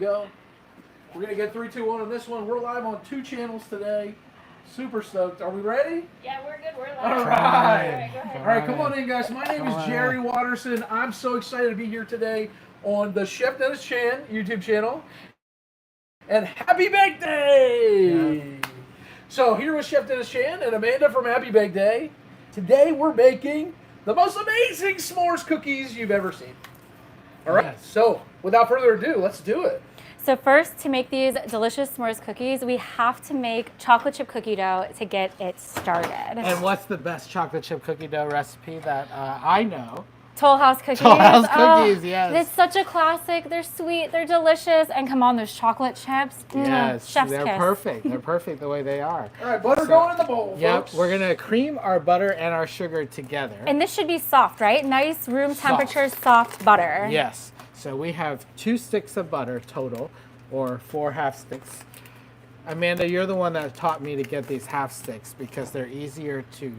go. We're going to get 3, 2, 1 on this one. We're live on 2 channels today. Super stoked. Are we ready? Yeah, we're good. We're live. All right. All right, go ahead. All right, come on in, guys. My name is Jerry Watterson. I'm so excited to be here today on the Chef Dennis Chan YouTube channel. And happy Bake Day! Yeah. So here with Chef Dennis Chan and Amanda from Happy Bake Day. Today we're baking the most amazing s'mores cookies you've ever seen. All right, so without further ado, let's do it. So first, to make these delicious s'mores cookies, we have to make chocolate chip cookie dough to get it started. And what's the best chocolate chip cookie dough recipe that I know? Toll House cookies. Toll House cookies, yes. It's such a classic. They're sweet, they're delicious, and come on, those chocolate chips. Yes, chef's they're kiss. perfect. They're perfect the way they are. All right, butter going in the bowl, Yep, folks. we're gonna cream our butter and our sugar together. And this should be soft, right? Nice room temperature, soft butter. Yes. So we have 2 sticks of butter total, or 4 half sticks. Amanda, you're the one that taught me to get these half sticks because they're easier to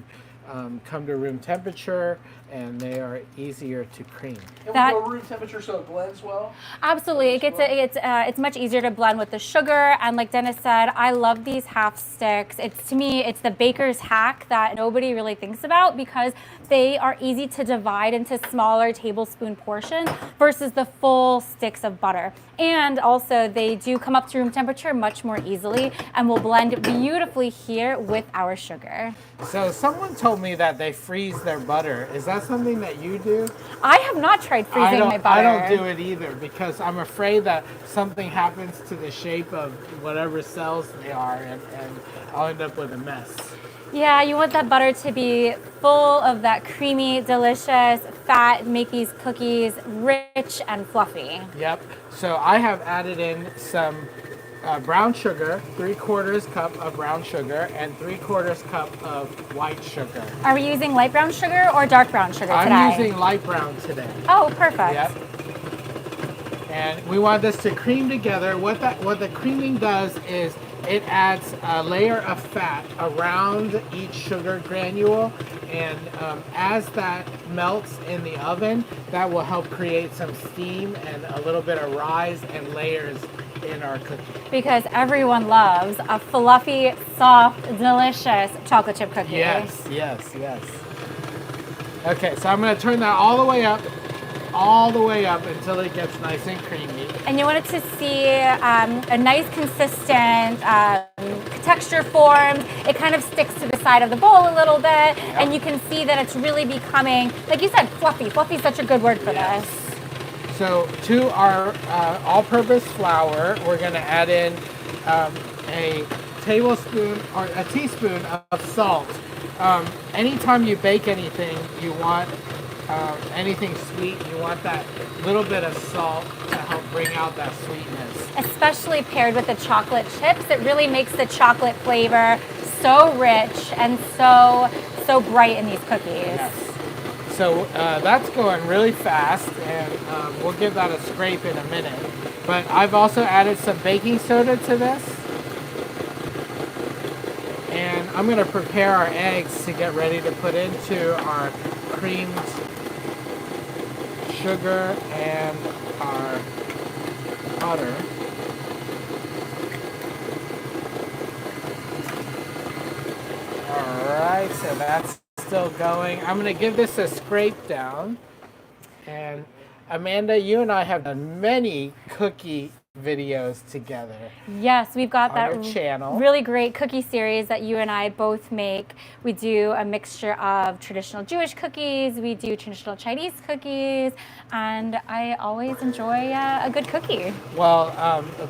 come to room temperature and they are easier to cream. And we go room temperature so it blends well? Absolutely. It's much easier to blend with the sugar. And like Dennis said, I love these half sticks. To me, it's the baker's hack that nobody really thinks about because they are easy to divide into smaller tablespoon portions versus the full sticks of butter. And also they do come up to room temperature much more easily and will blend beautifully here with our sugar. So someone told me that they freeze their butter. Is that something that you do? I have not tried freezing my butter. I don't do it either because I'm afraid that something happens to the shape of whatever cells they are and I'll end up with a mess. Yeah, you want that butter to be full of that creamy, delicious fat, make these cookies rich and fluffy. Yep. So I have added in some brown sugar, 3/4 cup of brown sugar, and 3/4 cup of white sugar. Are we using light brown sugar or dark brown sugar today? I'm using light brown today. Oh, perfect. Yep. And we want this to cream together. What the creaming does is it adds a layer of fat around each sugar granule, and as that melts in the oven, that will help create some steam and a little bit of rise and layers in our cookie. Because everyone loves a fluffy, soft, delicious chocolate chip cookie. Yes, yes, yes. Okay, so I'm going to turn that all the way up until it gets nice and creamy. And you want it to see a nice consistent texture formed. It kind of sticks to the side of the bowl a little bit, and you can see that it's really becoming, like you said, fluffy. Fluffy is such a good word for this. So to our all-purpose flour, we're going to add in a tablespoon or a teaspoon of salt. Anytime you bake anything, you want anything sweet, you want that little bit of salt to help bring out that sweetness. Especially paired with the chocolate chips, it really makes the chocolate flavor so rich and so bright in these cookies. Yes. So that's going really fast, and we'll give that a scrape in a minute. But I've also added some baking soda to this. And I'm going to prepare our eggs to get ready to put into our creamed sugar and our butter. All right, so that's still going. I'm going to give this a scrape down. And Amanda, you and I have done many cookie videos together. Yes, we've got on that channel. Really great cookie series that you and I both make. We do a mixture of traditional Jewish cookies, we do traditional Chinese cookies, and I always enjoy a good cookie. Well,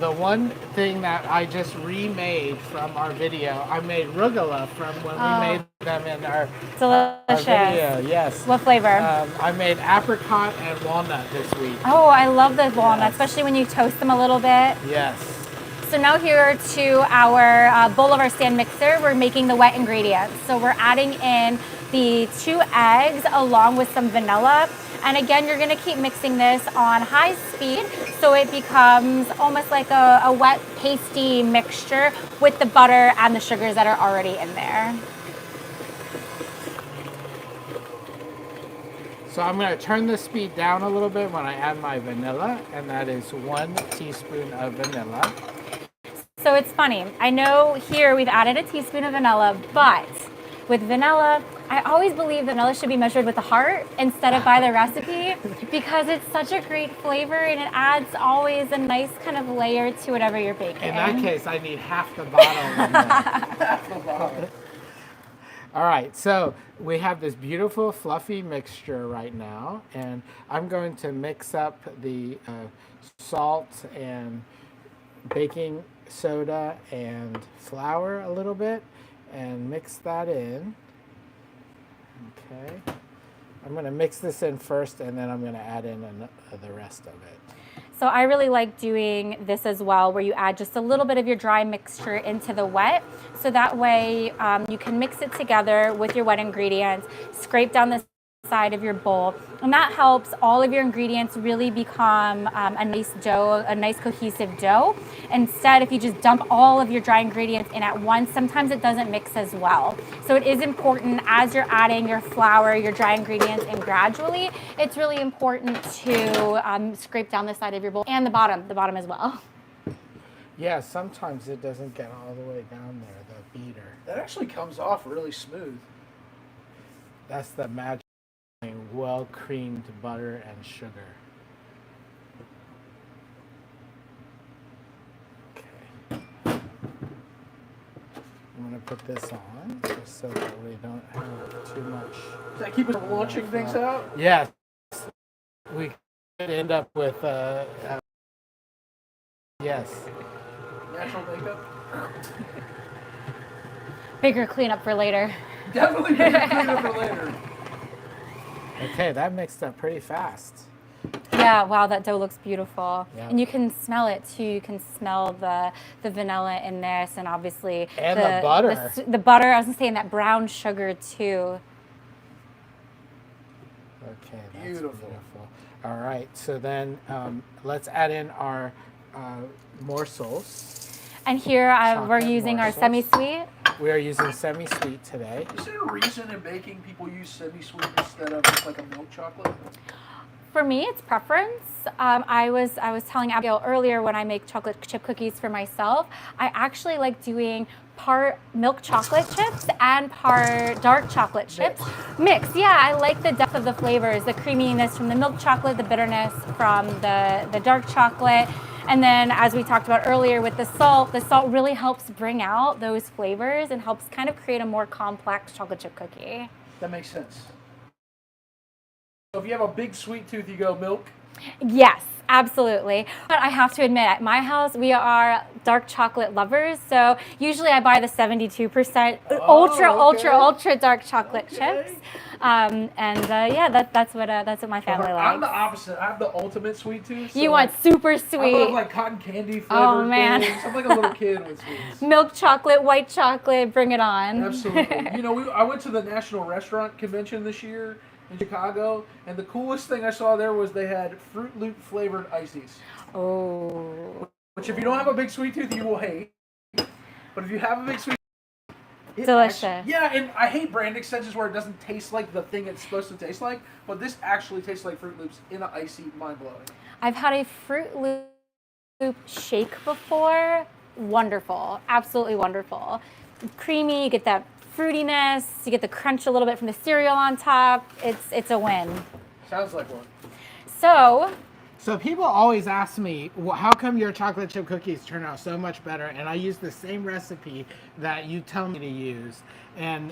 the one thing that I just remade from our video, I made rugala from when we made them in our video. Yes. What flavor? I made apricot and walnut this week. Oh, I love the walnut, especially when you toast them a little bit. Yes. So now here to our bowl of our stand mixer, we're making the wet ingredients. So we're adding in the 2 eggs along with some vanilla. And again, you're gonna keep mixing this on high speed so it becomes almost like a wet, pasty mixture with the butter and the sugars that are already in there. So I'm going to turn the speed down a little bit when I add my vanilla, and that is 1 teaspoon of vanilla. So it's funny. I know here we've added a teaspoon of vanilla, but with vanilla, I always believe vanilla should be measured with the heart instead of by the recipe because it's such a great flavor and it adds always a nice kind of layer to whatever you're baking. In that case, I need half the bottle. Half the bottle. All right, so we have this beautiful fluffy mixture right now, and I'm going to mix up the salt and baking soda and flour a little bit and mix that in. Okay, I'm going to mix this in first, and then I'm going to add in the rest of it. So I really like doing this as well, where you add just a little bit of your dry mixture into the wet. So that way you can mix it together with your wet ingredients, scrape down the side of your bowl, and that helps all of your ingredients really become a nice dough, a nice cohesive dough. Instead, if you just dump all of your dry ingredients in at once, sometimes it doesn't mix as well. So it is important as you're adding your flour, your dry ingredients in gradually, it's really important to scrape down the side of your bowl and the bottom as well. Yeah, sometimes it doesn't get all the way down there, the beater. That actually comes off really smooth. That's the magic. Well creamed butter and sugar. Okay. I'm going to put this on just so that we don't have too much. Does that keep it from launching things out? Yes. We could end up with, yes. Natural makeup? Bigger cleanup for later. Definitely bigger cleanup for later. Okay, that mixed up pretty fast. Yeah, wow, that dough looks beautiful. Yeah. And you can smell it too. You can smell the vanilla in this, and obviously And the butter. The butter, I was gonna say, and that brown sugar too. Okay, that's Beautiful. All right, so then let's add in our morsels. And here we're Chocolate using our morsels. semi-sweet. We are using semi-sweet today. Is there a reason in baking people use semi-sweet instead of just like a milk chocolate? For me, it's preference. I was telling Abigail earlier when I make chocolate chip cookies for myself, I actually like doing part milk chocolate chips and part dark chocolate chips. Mix, yeah, I like the depth of the flavors, the creaminess from the milk chocolate, the bitterness from the dark chocolate. And then, as we talked about earlier with the salt really helps bring out those flavors and helps kind of create a more complex chocolate chip cookie. That makes sense. So if you have a big sweet tooth, you go milk? Yes, absolutely. But I have to admit, at my house, we are dark chocolate lovers. So usually I buy the 72% ultra dark chocolate chips. Yeah, that's what my family likes. I'm the opposite. I'm the ultimate sweet tooth. So You want super I sweet. love like cotton candy flavored Oh, man. things. I'm like a little kid with sweets. Milk chocolate, white chocolate, bring it on. Absolutely. You know, I went to the National Restaurant Convention this year in Chicago, and the coolest thing I saw there was they had Fruit Loop flavored ices. Oh. Which if you don't have a big sweet tooth, you will hate. But if you have a big sweet tooth, Delicious. yeah, and I hate brand extensions where it doesn't taste like the thing it's supposed to taste like, but this actually tastes like Fruit Loops in an icy, mind-blowing. I've had a Fruit Loop shake before. Wonderful. Absolutely wonderful. Creamy, you get that fruitiness, you get the crunch a little bit from the cereal on top. It's a win. Sounds like one. So people always ask me, well, how come your chocolate chip cookies turn out so much better? And I use the same recipe that you tell me to use. And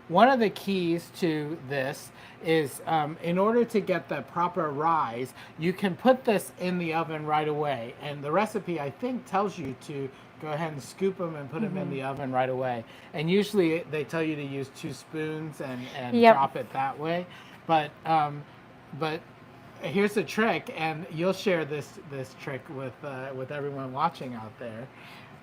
one of the keys to this is in order to get the proper rise, you can put this in the oven right away. And the recipe, I think, tells you to go ahead and scoop them and put them in the oven right away. And usually they tell you to use 2 spoons and drop it that way. But here's a trick, and you'll share this trick with everyone watching out there.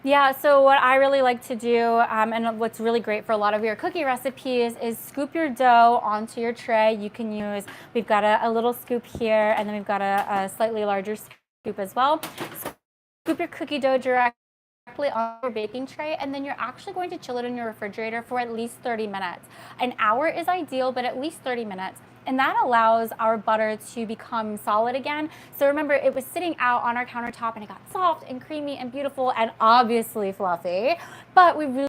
Yeah, so what I really like to do, and what's really great for a lot of your cookie recipes, is scoop your dough onto your tray. You can use, we've got a little scoop here, and then we've got a slightly larger scoop as well. Scoop your cookie dough directly on your baking tray, and then you're actually going to chill it in your refrigerator for at least 30 minutes. An hour is ideal, but at least 30 minutes. and that allows our butter to become solid again. So remember, it was sitting out on our countertop and it got soft and creamy and beautiful and obviously fluffy, but we really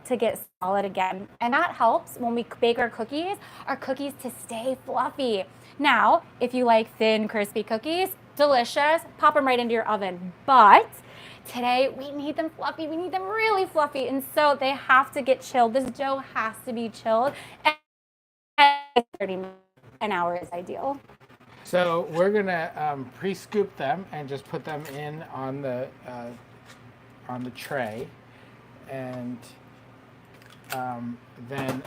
to get solid again. And that helps when we bake our cookies to stay fluffy. Now, if you like thin, crispy cookies, delicious, pop them right into your oven. But today we need them fluffy, we need them really fluffy, and so they have to get chilled. This dough has to be chilled, and 30 minutes, an hour is ideal. So we're gonna pre-scoop them and just put them in on the tray, and then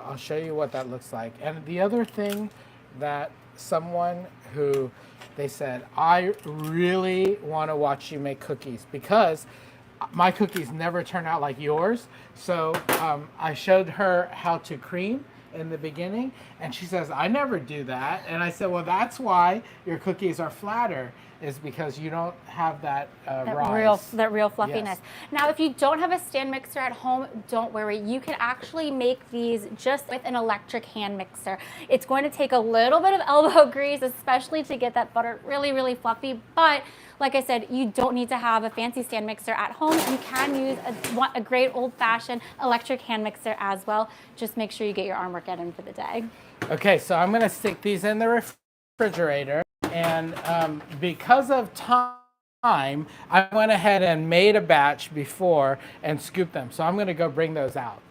I'll show you what that looks like. And the other thing that someone who they said, I really want to watch you make cookies because my cookies never turn out like yours. So I showed her how to cream in the beginning, and she says, I never do that. And I said, well, that's why your cookies are flatter, is because you don't have that rise. real fluffiness. Yes. Now, if you don't have a stand mixer at home, don't worry. You can actually make these just with an electric hand mixer. It's going to take a little bit of elbow grease, especially to get that butter really, really fluffy. But like I said, you don't need to have a fancy stand mixer at home. You can use a great old-fashioned electric hand mixer as well. Just make sure you get your arm workout in for the day. Okay, so I'm going to stick these in the refrigerator. And because of time, I went ahead and made a batch before and scooped them. So I'm going to go bring those out.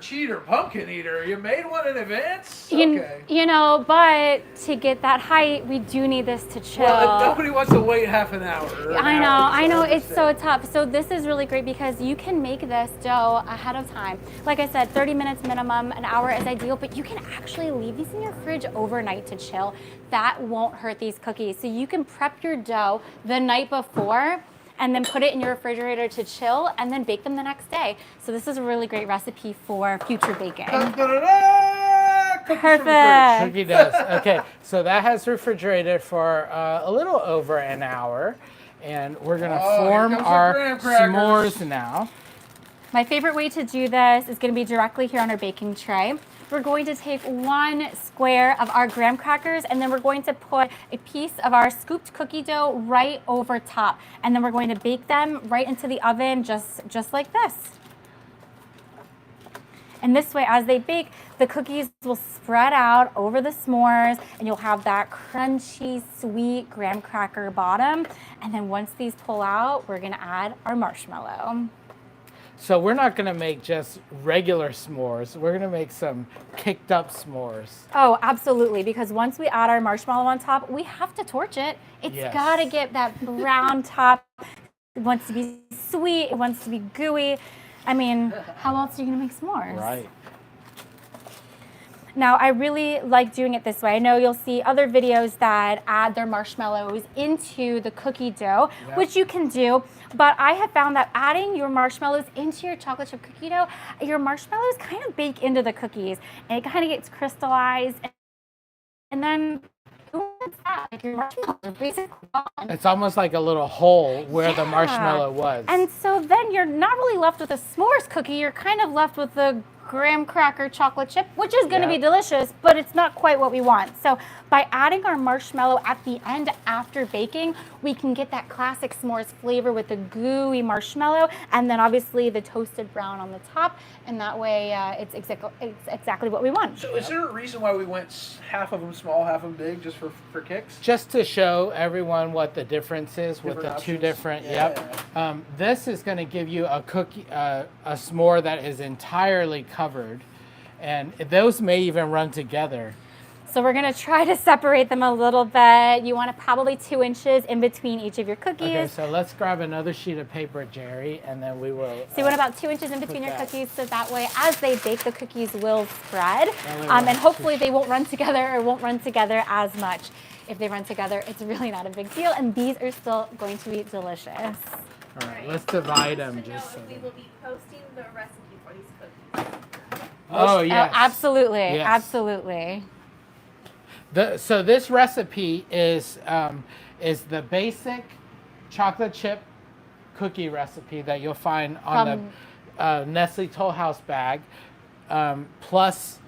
Cheater, pumpkin eater. You made one in advance? You know, but to get that height, we do need this to chill. Well, nobody wants to wait half an hour. I know, it's so tough. So this is really great because you can make this dough ahead of time. Like I said, 30 minutes minimum, an hour is ideal, but you can actually leave these in your fridge overnight to chill. That won't hurt these cookies. So you can prep your dough the night before and then put it in your refrigerator to chill, and then bake them the next day. So this is a really great recipe for future baking. Perfect. Cookie does. Okay, so that has refrigerated for a little over an hour, and we're gonna form our s'mores now. My favorite way to do this is gonna be directly here on our baking tray. We're going to take 1 square of our graham crackers, and then we're going to put a piece of our scooped cookie dough right over top. And then we're going to bake them right into the oven just like this. And this way, as they bake, the cookies will spread out over the s'mores, and you'll have that crunchy, sweet graham cracker bottom. And then once these pull out, we're gonna add our marshmallow. So we're not going to make just regular s'mores. We're going to make some kicked up s'mores. Oh, absolutely. Because once we add our marshmallow on top, we have to torch it. It's got to get that brown top. It wants to be sweet. It wants to be gooey. I mean, how else are you going to make s'mores? Right. Now, I really like doing it this way. I know you'll see other videos that add their marshmallows into the cookie dough, which you can do. But I have found that adding your marshmallows into your chocolate chip cookie dough, your marshmallows kind of bake into the cookies, and it kind of gets crystallized. And then, who wants that? Like, your marshmallows are basically gone. It's almost like a little hole where the marshmallow was. And so then you're not really left with a s'mores cookie. You're kind of left with the graham cracker chocolate chip, which is going to be delicious, but it's not quite what we want. So by adding our marshmallow at the end after baking, we can get that classic s'mores flavor with the gooey marshmallow, and then obviously the toasted brown on the top, and that way it's exactly what we want. So is there a reason why we went half of them small, half of them big, just for kicks? Just to show everyone what the difference is with the two different. This is going to give you a cookie, a s'more that is entirely covered, and those may even run together. So we're going to try to separate them a little bit. You want probably 2 inches in between each of your cookies. Okay, so let's grab another sheet of paper, Jerry, and then we will. So you want about 2 inches in between your cookies, so that way as they bake, the cookies will spread, and hopefully they won't run together or won't run together as much. If they run together, it's really not a big deal, and these are still going to be delicious. All right, let's divide them. Just so we will be posting the recipe for these cookies. Oh, yes. Oh, absolutely, Yes. absolutely. So this recipe is the basic chocolate chip cookie recipe that you'll find on the Nestle Toll House bag. plus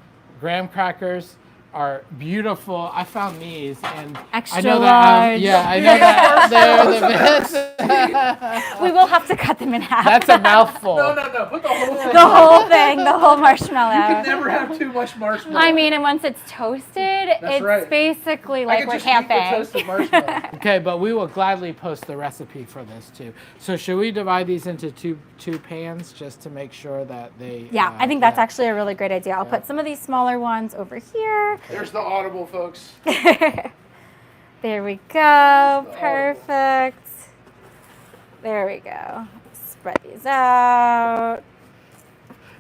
graham crackers are beautiful. I found these, and Extra I know large. that. I know that they're the best. We will have to cut them in half. That's a mouthful. No. Put the whole thing. The whole thing, the whole marshmallow. You can never have too much marshmallow. I mean, and once it's toasted, it's right. basically I like could we're just eat the camping. toasted marshmallow. Okay, but we will gladly post the recipe for this too. So should we divide these into two pans just to make sure that they? Yeah, I think that's actually a really great idea. I'll put some of these smaller ones over here. There's the audible, folks. There we go. Perfect. There we go. Spread these out.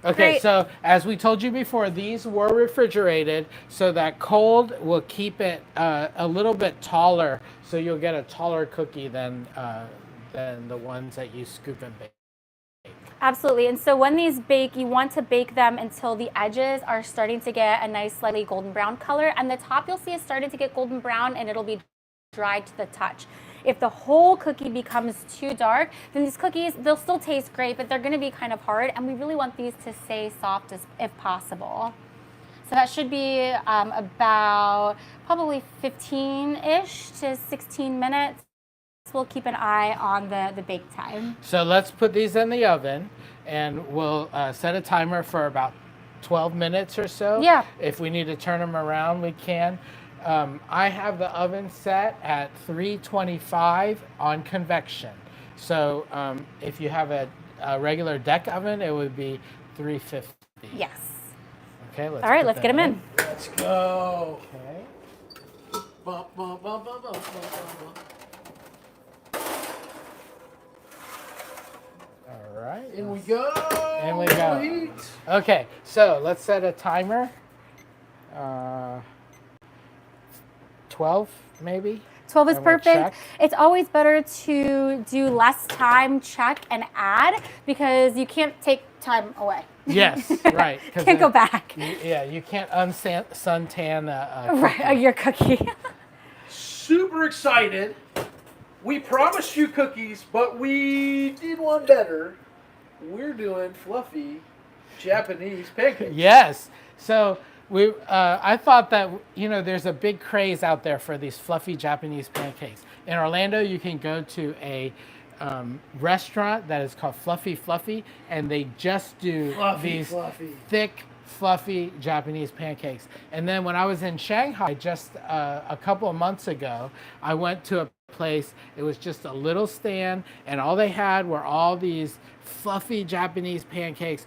Okay, Great. so as we told you before, these were refrigerated so that cold will keep it a little bit taller, so you'll get a taller cookie than the ones that you scoop and bake. Absolutely. And so when these bake, you want to bake them until the edges are starting to get a nice slightly golden brown color, and the top you'll see is starting to get golden brown, and it'll be dried to the touch. If the whole cookie becomes too dark, then these cookies, they'll still taste great, but they're going to be kind of hard, and we really want these to stay soft as if possible. So that should be about probably 15-ish to 16 minutes. We'll keep an eye on the bake time. So let's put these in the oven, and we'll set a timer for about 12 minutes or so. Yeah. If we need to turn them around, we can. I have the oven set at 325 on convection. So if you have a regular deck oven, it would be 350. Yes. Okay, All right, let's get them in. Let's go. Okay. Bump, bump, bump, bump, bump, bump, bump. All right. In we go. In we go. Heat. Okay, so let's set a timer. 12 maybe? 12 is And we'll perfect. check. It's always better to do less time, check, and add, because you can't take time away. Yes, right. 'cause Can't go back. You can't suntan a cookie. Right, your cookie. Super excited. We promised you cookies, but we did one better. We're doing fluffy Japanese pancakes. Yes. So I thought that, there's a big craze out there for these fluffy Japanese pancakes. In Orlando, you can go to a restaurant that is called Fluffy Fluffy, and they just do these thick, fluffy Japanese pancakes. And then when I was in Shanghai just a couple of months ago, I went to a place. It was just a little stand, and all they had were all these fluffy Japanese pancakes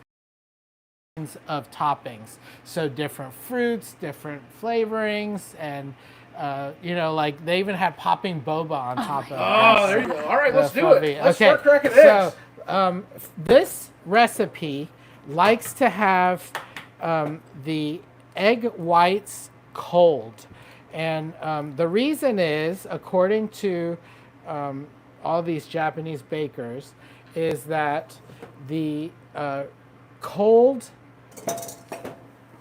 of toppings. So different fruits, different flavorings, and like they even had popping boba on top of it. Oh, there you go. All right, let's do it. Let's start cracking So eggs. this recipe likes to have the egg whites cold. And the reason is, according to all these Japanese bakers, is that the cold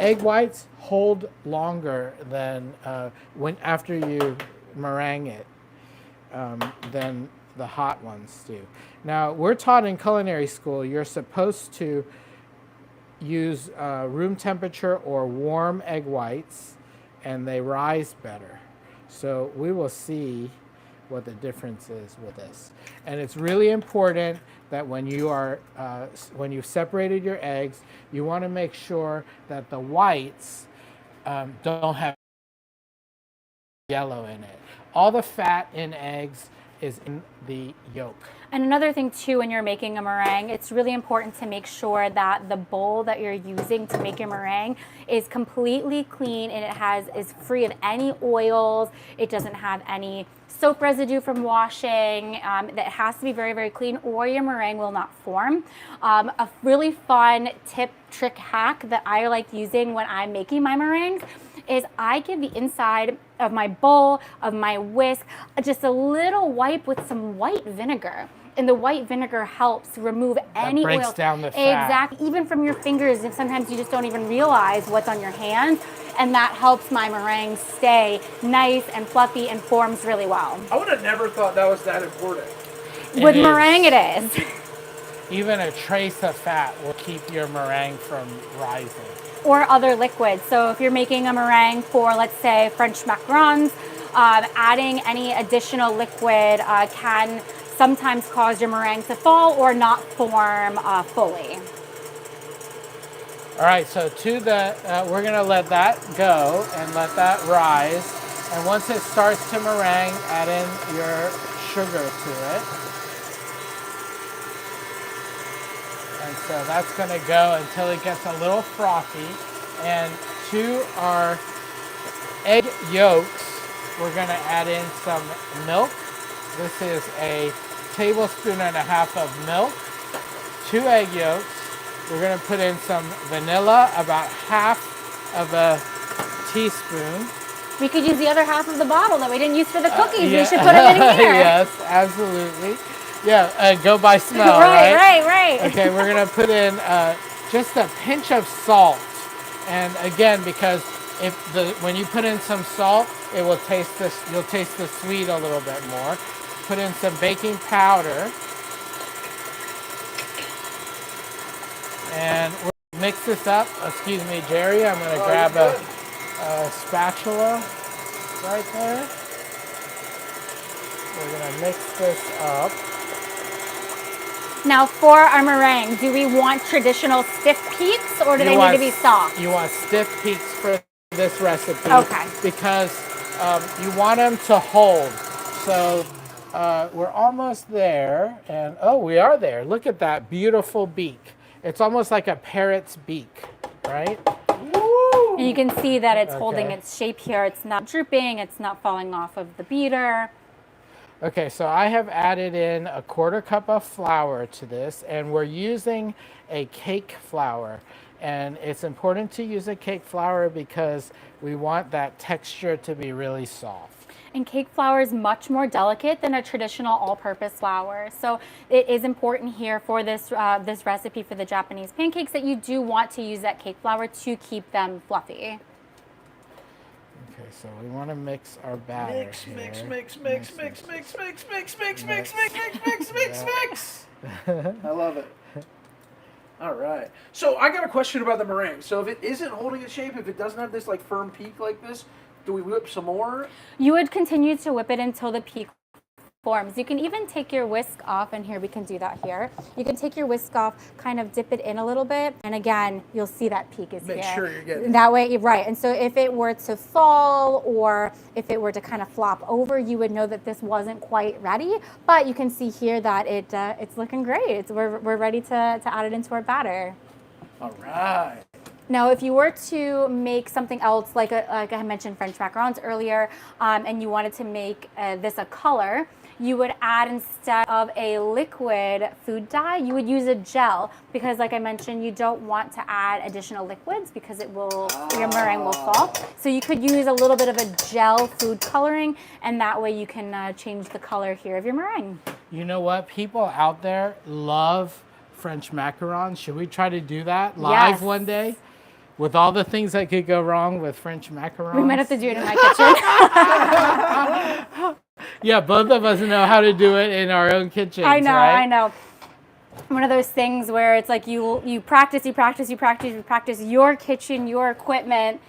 egg whites hold longer than after you meringue it than the hot ones do. Now, we're taught in culinary school you're supposed to use room temperature or warm egg whites, and they rise better. So we will see what the difference is with this. And it's really important that when you've separated your eggs, you want to make sure that the whites don't have yellow in it. All the fat in eggs is in the yolk. And another thing too, when you're making a meringue, it's really important to make sure that the bowl that you're using to make your meringue is completely clean, and is free of any oils. It doesn't have any soap residue from washing. That has to be very, very clean, or your meringue will not form. A really fun trick hack that I like using when I'm making my meringues is I give the inside of my bowl, of my whisk, just a little wipe with some white vinegar. And the white vinegar helps remove any oil. That breaks down the fat. Exactly. Even from your fingers, if sometimes you just don't even realize what's on your hands. And that helps my meringue stay nice and fluffy and forms really well. I would have never thought that was that important. With meringue, it is. even a trace of fat will keep your meringue from rising. Or other liquids. So if you're making a meringue for, let's say, French macarons, adding any additional liquid can sometimes cause your meringue to fall or not form fully. All right, so we're gonna let that go and let that rise. And once it starts to meringue, add in your sugar to it. And so that's gonna go until it gets a little frothy. And to our egg yolks, we're gonna add in some milk. This is a tablespoon and a half of milk, 2 egg yolks. We're gonna put in some vanilla, about half of a teaspoon. We could use the other half of the bottle that we didn't use for the cookies. We should put them in here. Yes, absolutely. Yeah, go by smell, right? Right. Okay, we're gonna put in just a pinch of salt. And again, because when you put in some salt, it will taste this. You'll taste the sweet a little bit more. Put in some baking powder, and we'll mix this up. Excuse me, Jerry. I'm gonna grab a spatula right there. We're gonna mix this up. Now for our meringue, do we want traditional stiff peaks or do they need to be soft? You want stiff peaks for this recipe. Okay. Because you want them to hold. So we're almost there. And oh, we are there. Look at that beautiful beak. It's almost like a parrot's beak, right? Woo! And you can see that it's holding its shape here. It's not drooping. It's not falling off of the beater. Okay, so I have added in a 1/4 cup of flour to this, and we're using a cake flour. And it's important to use a cake flour because we want that texture to be really soft. And cake flour is much more delicate than a traditional all-purpose flour. So it is important here for this this recipe for the Japanese pancakes that you do want to use that cake flour to keep them fluffy. Okay, so we want to mix our batter Mix. I love it. All right. So I got a question about the meringue. So if it isn't holding its shape, if it doesn't have this like firm peak like this, do we whip some more? You would continue to whip it until the peak forms. You can even take your whisk off, and here we can do that here. You can take your whisk off, kind of dip it in a little bit, and again, you'll see that peak is Make here. sure you're getting that way, right. And so if it were to fall or if it were to kind of flop over, you would know that this wasn't quite ready. But you can see here that it's looking great. We're ready to add it into our batter. All right. Now, if you were to make something else, like I mentioned French macarons earlier, and you wanted to make this a color, you would add, instead of a liquid food dye, you would use a gel, because like I mentioned, you don't want to add additional liquids because your meringue will fall. So you could use a little bit of a gel food coloring, and that way you can change the color here of your meringue. You know what? People out there love French macarons. Should we try to do that live one day? With all the things that could go wrong with French macarons? We might have to do it in my kitchen. Yeah, both of us know how to do it in our own kitchens, I know, right? I know. One of those things where it's like you practice your kitchen, your equipment,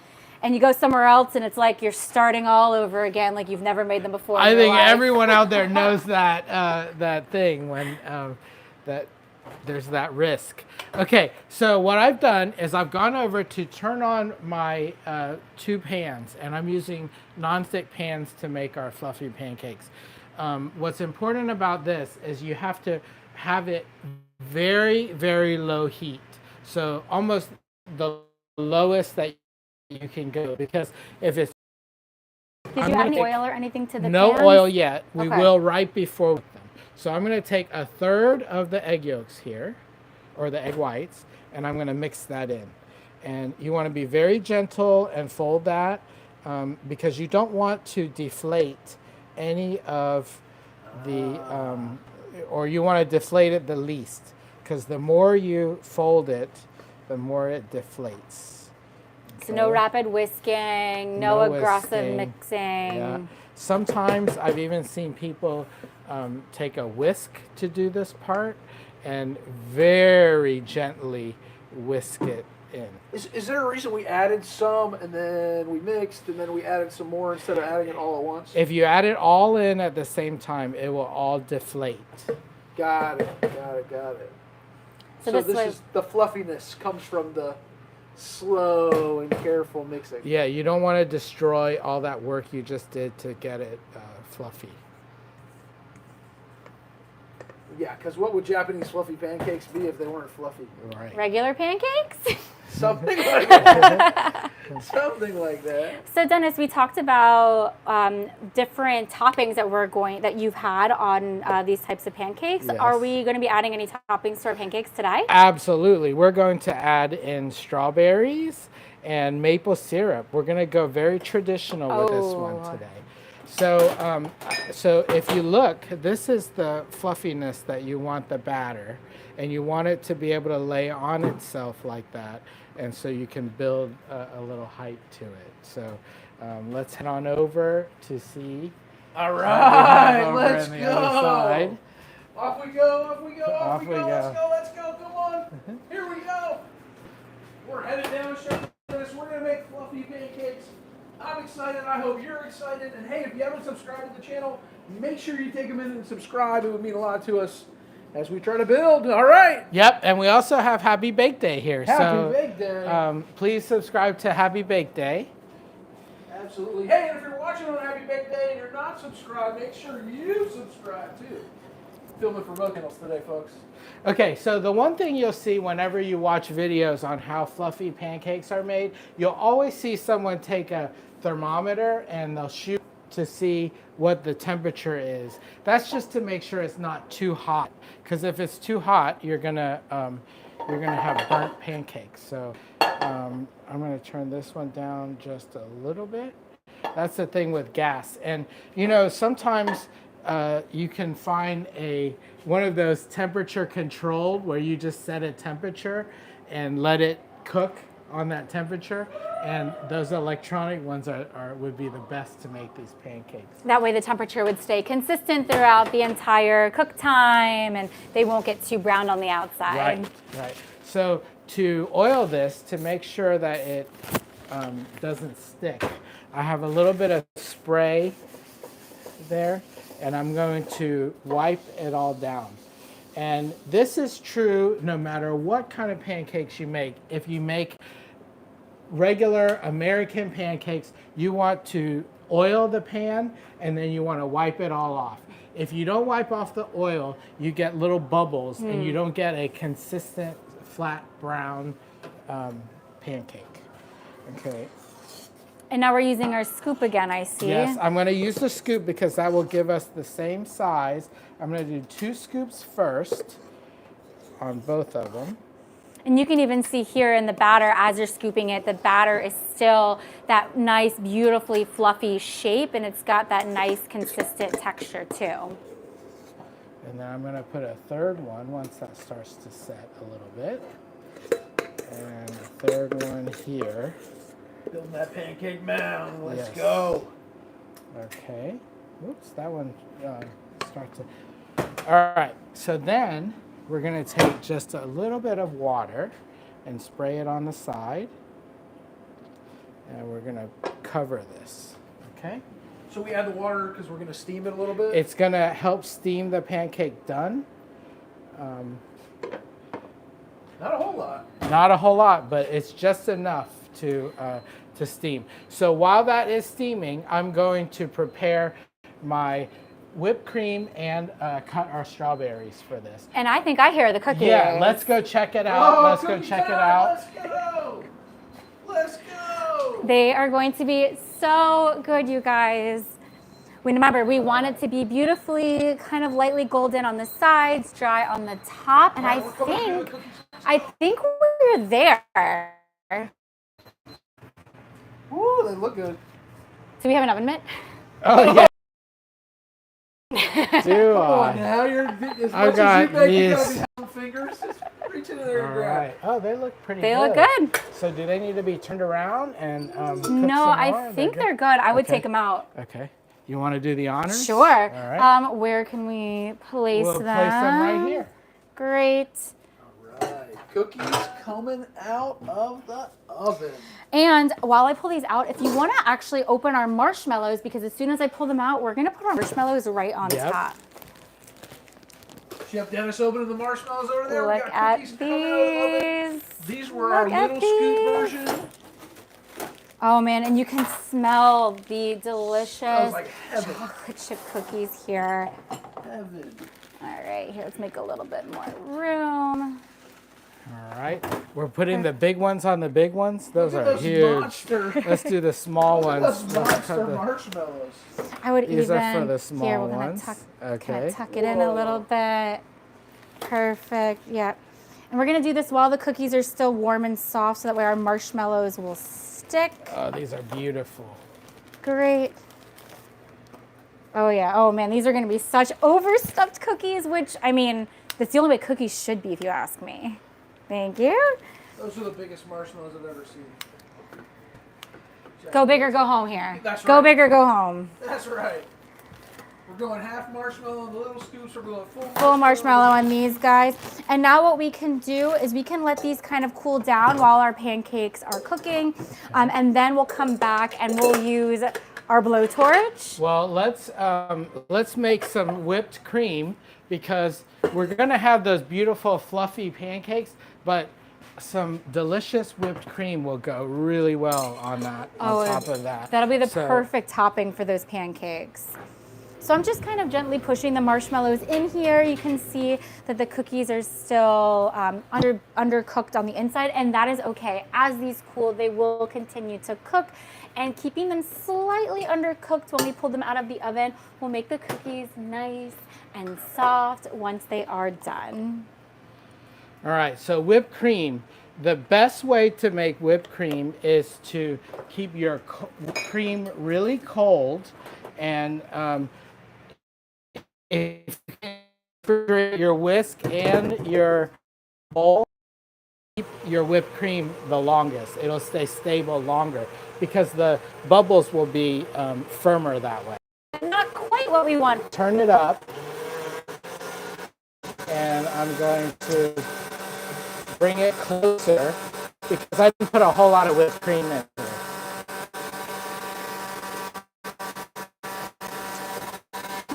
and you go somewhere else and it's like you're starting all over again, like you've never made them before. I think everyone out there knows that that thing when that there's that risk. Okay, so what I've done is I've gone over to turn on my 2 pans, and I'm using nonstick pans to make our fluffy pancakes. What's important about this is you have to have it very, very low heat. So almost the lowest that you can go, because if it's... Did you add any oil or anything to the No pans? oil yet. We Okay. will right before them. So I'm going to take 1/3 of the egg yolks here, or the egg whites, and I'm going to mix that in. And you want to be very gentle and fold that because you don't want to deflate any of the, or you want to deflate it the least, because the more you fold it, the more it deflates. So no rapid whisking, no aggressive whisking. mixing. Yeah. Sometimes I've even seen people take a whisk to do this part and very gently whisk it in. Is there a reason we added some and then we mixed and then we added some more instead of adding it all at once? If you add it all in at the same time, it will all deflate. Got it. So this this way- is the fluffiness comes from the slow and careful mixing. Yeah, you don't want to destroy all that work you just did to get it fluffy. Yeah, because what would Japanese fluffy pancakes be if they weren't fluffy? Right. Regular pancakes? Something like that. Something like that. So Dennis, we talked about different toppings that you've had on these types of pancakes. Yes. Are we going to be adding any toppings to our pancakes today? Absolutely. We're going to add in strawberries and maple syrup. We're going to go very traditional with this one today. So if you look, this is the fluffiness that you want the batter, and you want it to be able to lay on itself like that, and so you can build a little height to it. So let's head on over to see. All what we right, have over let's on the go. other side. Off we go, off we go, Off we go. Let's go, come on. Here we go. We're headed down straight to this. We're going to make fluffy pancakes. I'm excited. I hope you're excited. And hey, if you haven't subscribed to the channel, make sure you take a minute and subscribe. It would mean a lot to us as we try to build. All right. Yep, and we also have Happy Bake Day here. Happy Bake Day. Please subscribe to Happy Bake Day. Absolutely. Hey, and if you're watching on Happy Bake Day and you're not subscribed, make sure you subscribe too. Filming for both channels today, folks. Okay, so the one thing you'll see whenever you watch videos on how fluffy pancakes are made, you'll always see someone take a thermometer and they'll shoot to see what the temperature is. That's just to make sure it's not too hot, because if it's too hot, you're gonna have burnt pancakes. So I'm gonna turn this one down just a little bit. That's the thing with gas, and you know sometimes you can find one of those temperature controlled where you just set a temperature and let it cook on that temperature, and those electronic ones would be the best to make these pancakes. That way the temperature would stay consistent throughout the entire cook time and they won't get too brown on the outside. Right. So to oil this, to make sure that it doesn't stick, I have a little bit of spray there, and I'm going to wipe it all down. And this is true no matter what kind of pancakes you make. If you make regular American pancakes, you want to oil the pan and then you want to wipe it all off. If you don't wipe off the oil, you get little bubbles and you don't get a consistent flat brown pancake. Okay. And now we're using our scoop again, I see. Yes, I'm going to use the scoop because that will give us the same size. I'm going to do 2 scoops first on both of them. And you can even see here in the batter, as you're scooping it, the batter is still that nice, beautifully fluffy shape, and it's got that nice, consistent texture too. And then I'm going to put a third one once that starts to set a little bit. And a third one here. Building that pancake mound. Let's Yes. go. Okay. Oops, that one starts to... All right, so then we're going to take just a little bit of water and spray it on the side. And we're going to cover this, okay? So we add the water because we're going to steam it a little bit? It's going to help steam the pancake done. Not a whole lot. Not a whole lot, but it's just enough to steam. So while that is steaming, I'm going to prepare my whipped cream and cut our strawberries for this. And I think I hear the cookies. Yeah, let's go check it out. Let's go cookie check it time. out. Let's go. Let's go. They are going to be so good, you guys. Remember, we want it to be beautifully kind of lightly golden on the sides, dry on the top, and I think we're there. Ooh, they look good. Do we have an oven mitt? Oh yeah. Do Oh, I? now you're as much I as got you make, you these. got these fingers. Just reach in there and All grab. right. Oh, they look pretty They good. look good. So do they need to be turned around and cooked some No, more? I think they're good. I would Okay. take them out. Okay. You want to do the honors? Sure. All right. Where can we place We'll them? place them right here. Great. All right. Cookies coming out of the oven. And while I pull these out, if you want to actually open our marshmallows, because as soon as I pull them out, we're going to put our marshmallows right on top. Chef Dennis opening the marshmallows over there. Look we got at cookies coming out of the oven. these. These were our little scoop version. Oh man, and you can smell the delicious Like heaven. chocolate chip cookies here. Heaven. All right, here, let's make a little bit more room. All right. We're putting the big ones on the big ones. Those Look at are those huge. monster- Let's do the small Look at ones. those Let's monster cut the- marshmallows. I would These even, are for the small here, we're gonna ones. tuck, Okay. tuck it in a little bit. Perfect, yep. And we're gonna do this while the cookies are still warm and soft so that way our marshmallows will stick. Oh, these are beautiful. Great. Oh yeah, oh man, these are gonna be such overstuffed cookies, which, I mean, that's the only way cookies should be if you ask me. Thank you. Those are the biggest marshmallows I've ever seen. Go big or go home here. That's Go right. big or go home. That's right. We're going half marshmallow on the little scoops. We're going Full marshmallow on these guys. And now what we can do is we can let these kind of cool down while our pancakes are cooking. And then we'll come back and we'll use our blowtorch. Well, let's make some whipped cream because we're gonna have those beautiful fluffy pancakes, but some delicious whipped cream will go really well on that. On top of that, That'll be the perfect topping for those pancakes. So I'm just kind of gently pushing the marshmallows in here. You can see that the cookies are still undercooked on the inside, and that is okay. As these cool, they will continue to cook, and keeping them slightly undercooked when we pull them out of the oven will make the cookies nice and soft once they are done. All right, so whipped cream. The best way to make whipped cream is to keep your cream really cold, and if your whisk and your bowl, keep your whipped cream the longest. It'll stay stable longer because the bubbles will be firmer that way. Not quite what we want. Turn it up, and I'm going to bring it closer because I didn't put a whole lot of whipped cream in here.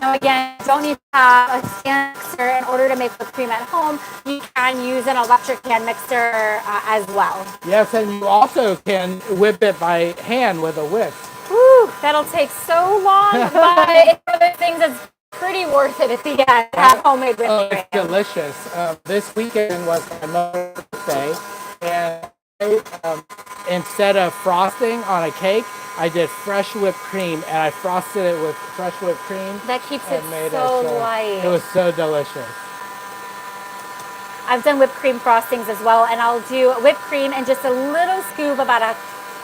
Now again, you don't need to have a stand mixer in order to make whipped cream at home. You can use an electric hand mixer as well. Yes, and you also can whip it by hand with a whisk. Whew, that'll take so long, but it's one of those things that's pretty worth it at the end to have homemade whipped cream. It's delicious. This weekend was my mother's birthday, and instead of frosting on a cake, I did fresh whipped cream, and I frosted it with fresh whipped cream. That keeps it made so light. It was so delicious. I've done whipped cream frostings as well, and I'll do whipped cream and just a little scoop, about a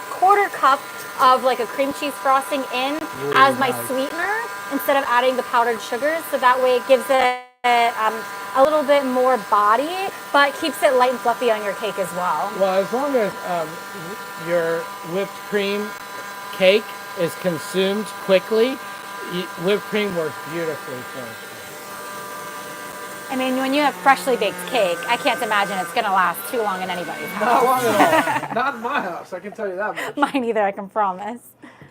quarter cup of like a cream cheese frosting in as my sweetener instead of adding the powdered sugars. So that way it gives it a little bit more body, but keeps it light and fluffy on your cake as well. Well, as long as your whipped cream cake is consumed quickly, whipped cream works beautifully for it. I mean, when you have freshly baked cake, I can't imagine it's going to last too long in anybody's house. Not long at all. Not in my house, I can tell you that much. Mine either, I can promise.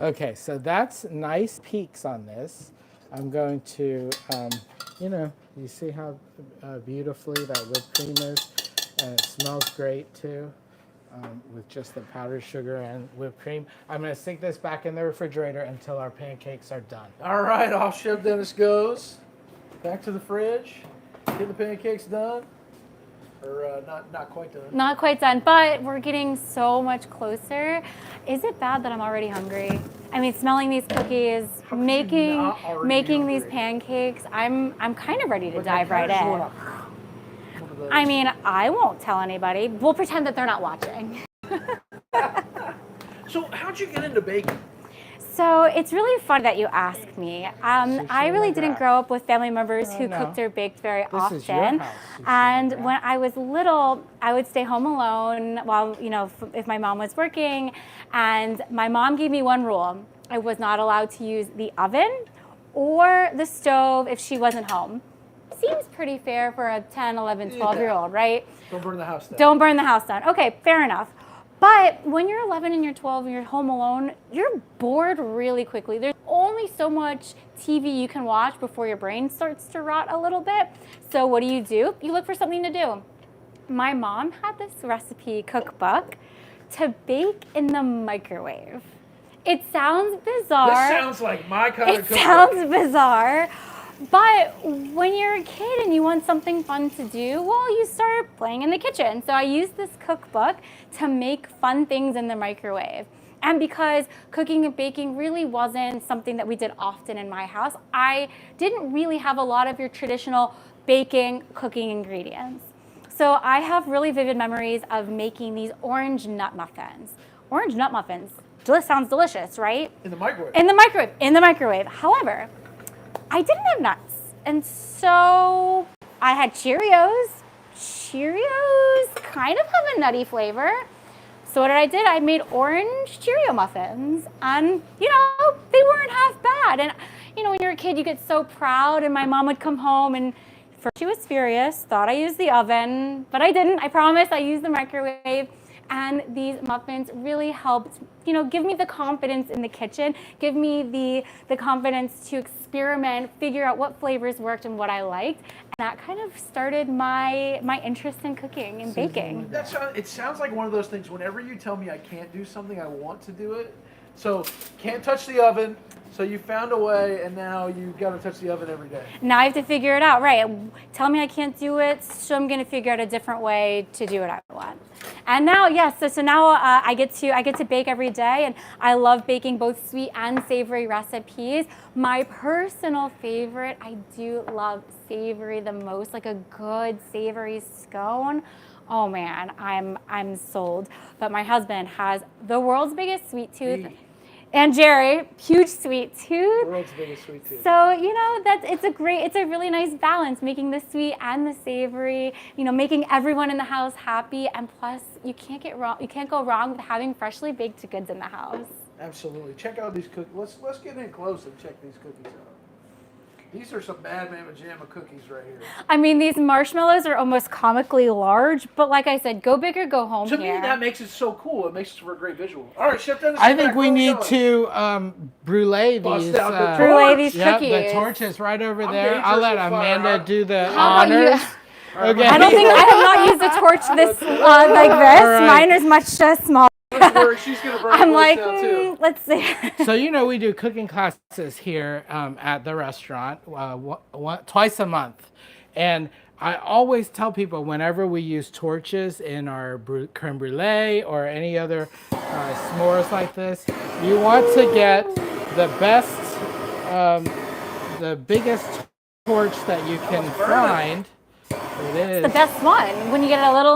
Okay, so that's nice peaks on this. I'm going to, you see how beautifully that whipped cream is? And it smells great too, with just the powdered sugar and whipped cream. I'm going to stick this back in the refrigerator until our pancakes are done. All right, off Chef Dennis goes. Back to the fridge. Get the pancakes done. Or not quite done. Not quite done, but we're getting so much closer. Is it bad that I'm already hungry? I mean, smelling these cookies, How could you not already be making these hungry? pancakes, I'm kind of ready to Like, dive I right kinda in. just wanna- one of those. I mean, I won't tell anybody. We'll pretend that they're not watching. So how'd you get into baking? So it's really fun that you asked me. I really didn't grow up with family members who no. cooked or baked very This often. is your house. You should And know that. when I was little, I would stay home alone while, if my mom was working. And my mom gave me one rule. I was not allowed to use the oven or the stove if she wasn't home. Seems pretty fair for a 10, 11, 12-year-old, right? Don't burn the house down. Don't burn the house down. Okay, fair enough. But when you're 11 and you're 12 and you're home alone, you're bored really quickly. There's only so much TV you can watch before your brain starts to rot a little bit. So what do? You look for something to do. My mom had this recipe cookbook to bake in the microwave. It sounds bizarre. This sounds like my kind of cookbook. It sounds bizarre. But when you're a kid and you want something fun to do, well, you start playing in the kitchen. So I used this cookbook to make fun things in the microwave. And because cooking and baking really wasn't something that we did often in my house, I didn't really have a lot of your traditional baking, cooking ingredients. So I have really vivid memories of making these orange nut muffins. Orange nut muffins, sounds delicious, right? In the microwave. In the microwave. However, I didn't have nuts. And so I had Cheerios. Cheerios kind of have a nutty flavor. So what I did, I made orange Cheerio muffins. And, they weren't half bad. And, when you're a kid, you get so proud. And my mom would come home and first she was furious, thought I used the oven, but I didn't. I promise I used the microwave. And these muffins really helped, give me the confidence in the kitchen, give me the confidence to experiment, figure out what flavors worked and what I liked. And that kind of started my interest in cooking and baking. It sounds like one of those things, whenever you tell me I can't do something, I want to do it. So, can't touch the oven. So you found a way, and now you got to touch the oven every day. Now I have to figure it out, right? Tell me I can't do it, so I'm going to figure out a different way to do what I want. And now, yes, so now I get to bake every day, and I love baking both sweet and savory recipes. My personal favorite, I do love savory the most, like a good savory scone. Oh man, I'm sold. But my husband has the world's biggest sweet tooth. And Jerry, huge sweet tooth. World's biggest sweet tooth. So, it's a really nice balance, making the sweet and the savory, making everyone in the house happy. And plus, you can't go wrong with having freshly baked goods in the house. Absolutely. Check out these cookies. Let's get in close and check these cookies out. These are some bad mamma jamma cookies right here. I mean, these marshmallows are almost comically large, but like I said, go big or go home To here. me, that makes it so cool. It makes it for a great visual. All right, Chef Dennis. I think we need to brulee Bust these. out the Brulee these Yep, cookies. the torch is right over I'm there. I'll let dangerous with fire. Amanda do the How about you? honors. Okay. I don't think I have not used a torch this like this. All right. Mine is much smaller. Don't worry, she's going to burn I'm the like, place down, too. let's see. So we do cooking classes here at the restaurant twice a month, and I always tell people whenever we use torches in our creme brulee or any other s'mores like this, you want to get the best, the biggest torch that you can find. It is The best one when you get a little